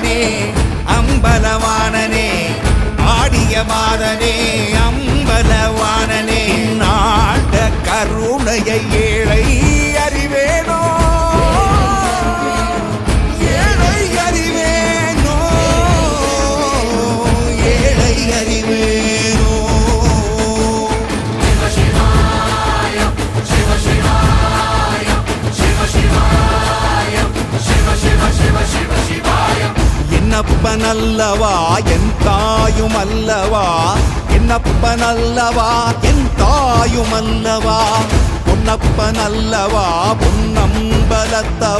மாதனே அம்பலவானனே ஆடிய மாதனே அம்பலவானனே நாட கருணையை ஏழை அறிவேனோ ஏழை அறிவேனோ ஏழை அறிவேனோ என்னப்பனல்லவா என் தாயும் அல்லவா என்னப்பனல்லவா என் தாயும் அல்லவா பொன்னப்பனல்லவா பொன்னம்பலத்தவா